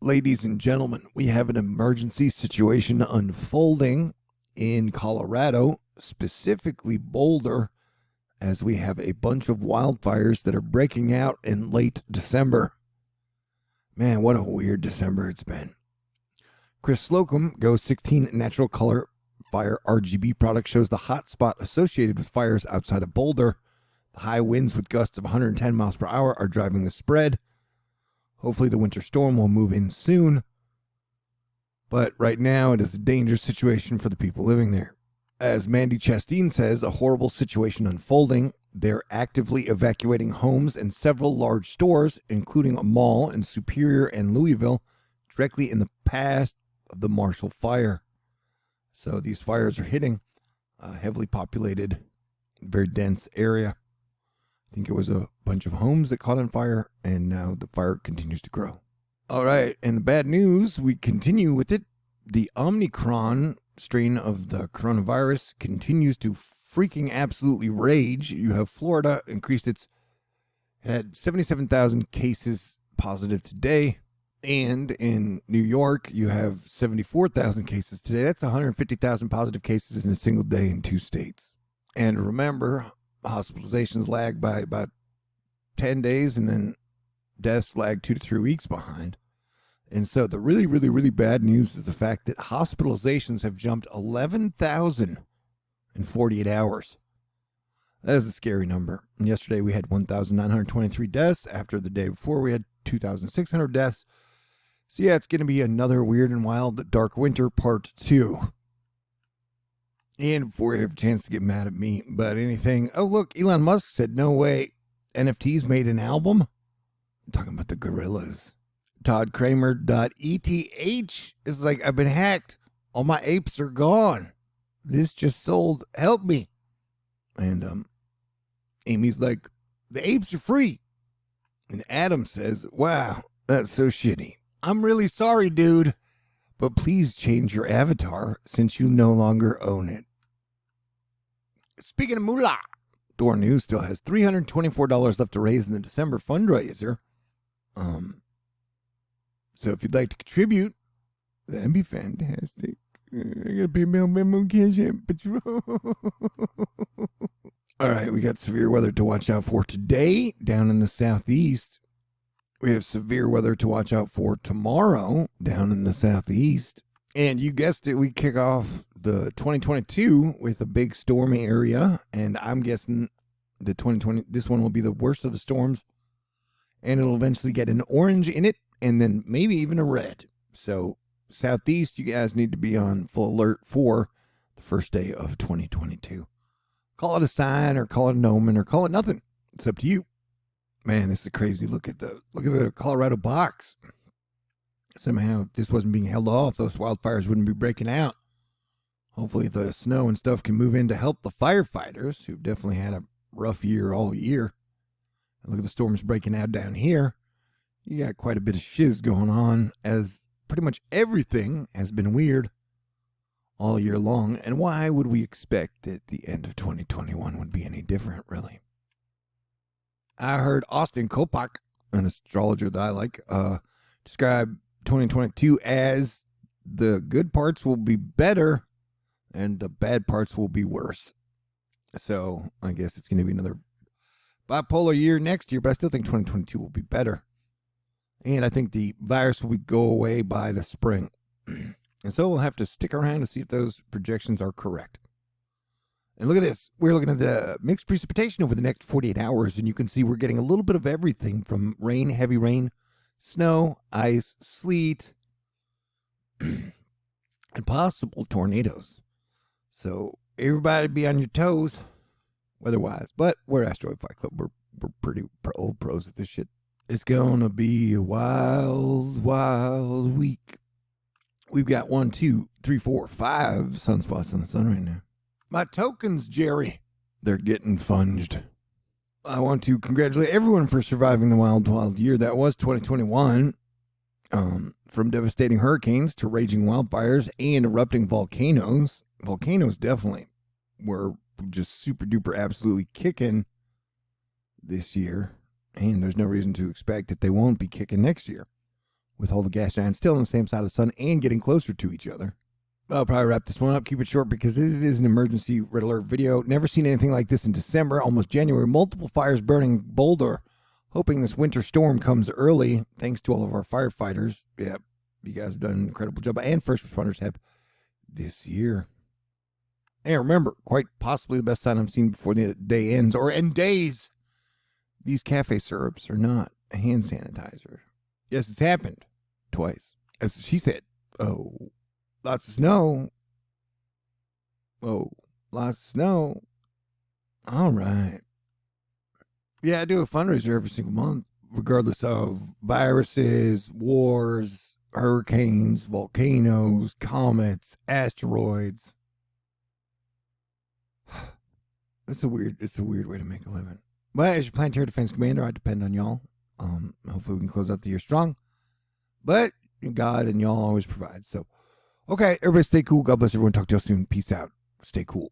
Ladies and gentlemen, we have an emergency situation unfolding in Colorado, specifically Boulder, as we have a bunch of wildfires that are breaking out in late December. Man, what a weird December it's been. Chris Slocum, Go 16 Natural Color Fire RGB product, shows the hot spot associated with fires outside of Boulder. The high winds with gusts of 110 miles per hour are driving the spread. Hopefully the winter storm will move in soon. But right now it is a dangerous situation for the people living there. As Mandy Chasteen says, a horrible situation unfolding. They're actively evacuating homes and several large stores, including a mall in Superior and Louisville, directly in the path of the Marshall Fire. So these fires are hitting a heavily populated, very dense area. I think it was a bunch of homes that caught on fire, and now the fire continues to grow. All right, and the bad news, we continue with it. The Omicron strain of the coronavirus continues to freaking absolutely rage. You have Florida had 77,000 cases positive today. And in New York, you have 74,000 cases today. That's 150,000 positive cases in a single day in 2 states. And remember, hospitalizations lag by about 10 days, and then deaths lag 2 to 3 weeks behind. And so the really, really, really bad news is the fact that hospitalizations have jumped 11,000 in 48 hours. That is a scary number. And yesterday we had 1,923 deaths. After the day before, we had 2,600 deaths. So yeah, it's going to be another weird and wild dark winter part 2. And before you have a chance to get mad at me about anything, oh look, Elon Musk said, no way, NFTs made an album? I'm talking about the gorillas. ToddKramer.eth is like, I've been hacked. All my apes are gone. This just sold. Help me. And Amy's like, the apes are free. And Adam says, wow, that's so shitty. I'm really sorry, dude. But please change your avatar since you no longer own it. Speaking of moolah, THORnews still has $324 left to raise in the December fundraiser. So if you'd like to contribute, that'd be fantastic. I gotta pay my memo CashApp patrol. All right, we got severe weather to watch out for today down in the southeast. We have severe weather to watch out for tomorrow down in the southeast. And you guessed it, we kick off the 2022 with a big stormy area. And I'm guessing the 2020, this one will be the worst of the storms. And it'll eventually get an orange in it and then maybe even a red. So southeast, you guys need to be on full alert for the first day of 2022. Call it a sign or call it an omen or call it nothing. It's up to you. Man, this is crazy. Look at the Colorado box. Somehow, if this wasn't being held off, those wildfires wouldn't be breaking out. Hopefully the snow and stuff can move in to help the firefighters, who've definitely had a rough year all year. And look at the storms breaking out down here. You got quite a bit of shiz going on, as pretty much everything has been weird all year long. And why would we expect that the end of 2021 would be any different, really? I heard Austin Kopak, an astrologer that I like, describe 2022 as the good parts will be better and the bad parts will be worse. So I guess it's going to be another bipolar year next year, but I still think 2022 will be better. And I think the virus will go away by the spring. And so we'll have to stick around to see if those projections are correct. And look at this. We're looking at the mixed precipitation over the next 48 hours, and you can see we're getting a little bit of everything from rain, heavy rain, snow, ice, sleet, and possible tornadoes. So everybody be on your toes weather-wise. But we're Asteroid Fight Club. We're pretty old pros at this shit. It's going to be a wild, wild week. We've got 1, 2, 3, 4, 5 sunspots on the sun right now. My tokens, Jerry, they're getting funged. I want to congratulate everyone for surviving the wild, wild year that was 2021. From devastating hurricanes to raging wildfires and erupting volcanoes. Volcanoes definitely were just super duper absolutely kicking this year. And there's no reason to expect that they won't be kicking next year. with all the gas giants still on the same side of the sun and getting closer to each other. I'll probably wrap this one up, keep it short because it is an emergency red alert video. Never seen anything like this in December, almost January. Multiple fires burning Boulder. Hoping this winter storm comes early. Thanks to all of our firefighters. Yep, you guys have done an incredible job. And first responders have this year. And remember, quite possibly the best sign I've seen before the day ends or end days. These cafe syrups are not a hand sanitizer. Yes, it's happened twice. As she said, oh, lots of snow. Oh, lots of snow. All right. Yeah, I do a fundraiser every single month, regardless of viruses, wars, hurricanes, volcanoes, comets, asteroids. It's a weird way to make a living. But as your planetary defense commander, I depend on y'all. Hopefully we can close out the year strong. But God and y'all always provide. So, okay, everybody stay cool. God bless everyone. Talk to y'all soon. Peace out. Stay cool.